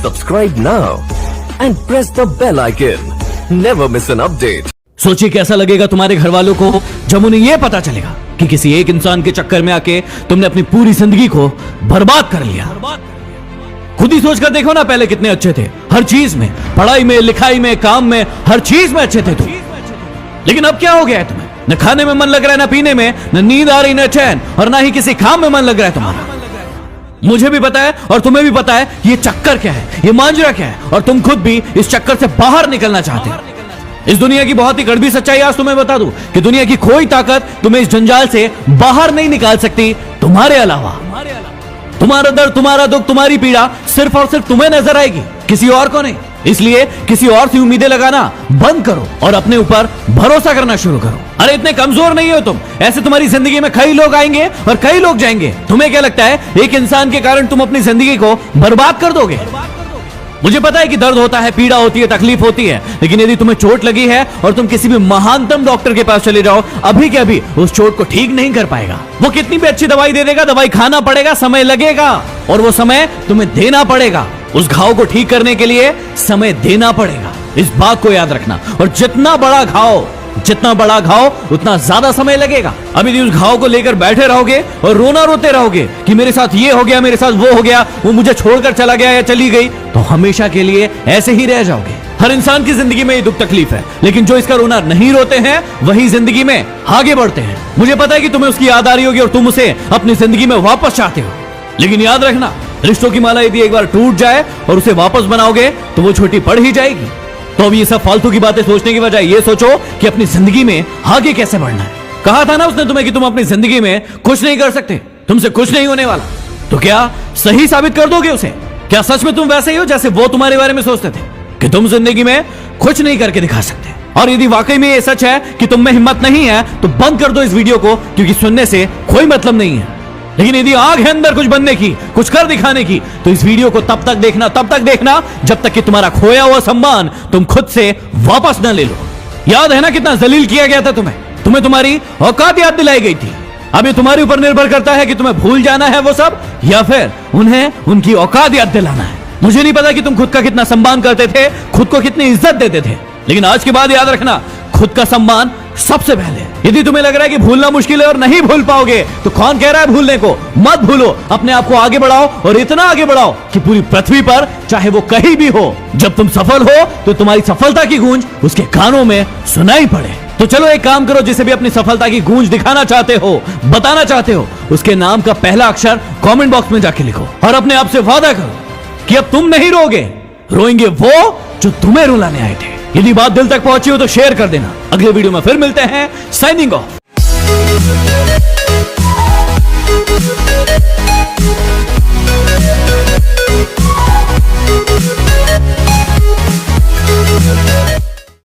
Subscribe now and press the bell icon. Never miss an update. सोचिए कैसा लगेगा तुम्हारे घर वालों को जब उन्हें यह पता चलेगा कि किसी एक इंसान के चक्कर में आके तुमने अपनी पूरी जिंदगी को बर्बाद कर लिया। खुद ही सोचकर देखो ना, पहले कितने अच्छे थे हर चीज में, पढ़ाई में, लिखाई में, काम में, हर चीज में अच्छे थे तुम। लेकिन अब क्या हो गया है तुम्हें? न खाने में मन लग रहा है, न पीने में, न नींद आ रही, न चैन, और ना ही किसी काम में मन लग रहा है तुम्हारा। मुझे भी पता है और तुम्हें भी पता है ये चक्कर क्या है, ये मांजरा क्या है, और तुम खुद भी इस चक्कर से बाहर निकलना चाहते हो। इस दुनिया की बहुत ही कड़वी सच्चाई आज तुम्हें बता दूं कि दुनिया की कोई ताकत तुम्हें इस जंजाल से बाहर नहीं निकाल सकती तुम्हारे अलावा। तुम्हारा दर्द, तुम्हारा दुख, तुम्हारी पीड़ा सिर्फ और सिर्फ तुम्हें नजर आएगी, किसी और को नहीं। इसलिए किसी और से उम्मीदें लगाना बंद करो और अपने ऊपर भरोसा करना शुरू करो। अरे इतने कमजोर नहीं हो तुम, ऐसे तुम्हारी जिंदगी में कई लोग आएंगे और कई लोग जाएंगे। तुम्हें क्या लगता है एक इंसान के कारण तुम अपनी जिंदगी को बर्बाद कर दोगे? मुझे पता है कि दर्द होता है, पीड़ा होती है, तकलीफ होती है, लेकिन यदि तुम्हें चोट लगी है और तुम किसी भी महानतम डॉक्टर के पास चले जाओ, अभी के अभी उस चोट को ठीक नहीं कर पाएगा। वो कितनी भी अच्छी दवाई दे देगा, दवाई खाना पड़ेगा, समय लगेगा, और वो समय तुम्हें देना पड़ेगा। उस घाव को ठीक करने के लिए समय देना पड़ेगा, इस बात को याद रखना। और जितना बड़ा घाव उतना ज्यादा समय लगेगा। अब यदि उस घाव को लेकर बैठे रहोगे और रोना रोते रहोगे कि मेरे साथ ये हो गया, मेरे साथ वो हो गया, वो मुझे छोड़कर चला गया या चली गई, तो हमेशा के लिए ऐसे ही रह जाओगे। हर इंसान की जिंदगी में ये दुख तकलीफ है, लेकिन जो इसका रोना नहीं रोते हैं वही जिंदगी में आगे बढ़ते हैं। मुझे पता है कि तुम्हें उसकी याद आ रही होगी और तुम उसे अपनी जिंदगी में वापस चाहते हो, लेकिन याद रखना, रिश्तों की माला यदि एक बार टूट जाए और उसे वापस बनाओगे तो वो छोटी पड़ ही जाएगी। तो अब ये सब फालतू की बातें सोचने की बजाय ये सोचो कि अपनी जिंदगी में आगे कैसे बढ़ना है। कहा था ना उसने तुम्हें कि तुम अपनी जिंदगी में कुछ नहीं कर सकते, तुमसे कुछ नहीं होने वाला। तो क्या सही साबित कर दोगे उसे? क्या सच में तुम वैसे ही हो जैसे वो तुम्हारे बारे में सोचते थे कि तुम जिंदगी में कुछ नहीं करके दिखा सकते? और यदि वाकई में ये सच है कि तुम में हिम्मत नहीं है तो बंद कर दो इस वीडियो को, क्योंकि सुनने से कोई मतलब नहीं है। लेकिन यदि आग है अंदर कुछ बनने की, कुछ कर दिखाने की, तो इस वीडियो को तब तक देखना जब तक कि तुम्हारा खोया हुआ सम्मान तुम खुद से वापस न ले लो। याद है ना कितना जलील किया गया था तुम्हें तुम्हारी औकात याद दिलाई गई थी। अब ये तुम्हारे ऊपर निर्भर करता है कि तुम्हें भूल जाना है वो सब, या फिर उन्हें उनकी औकात याद दिलाना है। मुझे नहीं पता कि तुम खुद का कितना सम्मान करते थे, खुद को कितनी इज्जत देते थे, लेकिन आज के बाद याद रखना, खुद का सम्मान सबसे पहले। यदि तुम्हें लग रहा है कि भूलना मुश्किल है और नहीं भूल पाओगे, तो कौन कह रहा है भूलने को? मत भूलो, अपने आप को आगे बढ़ाओ, और इतना आगे बढ़ाओ कि पूरी पृथ्वी पर चाहे वो कहीं भी हो, जब तुम सफल हो तो तुम्हारी सफलता की गूंज उसके कानों में सुनाई पड़े। तो चलो एक काम करो, जिसे भी अपनी सफलता की गूंज दिखाना चाहते हो, बताना चाहते हो, उसके नाम का पहला अक्षर कमेंट बॉक्स में जाके लिखो और अपने आप से वादा करो कि अब तुम नहीं रोएंगे वो जो तुम्हें रुलाने आए थे। यदि बात दिल तक पहुंची हो तो शेयर कर देना। अगले वीडियो में फिर मिलते हैं। Signing off.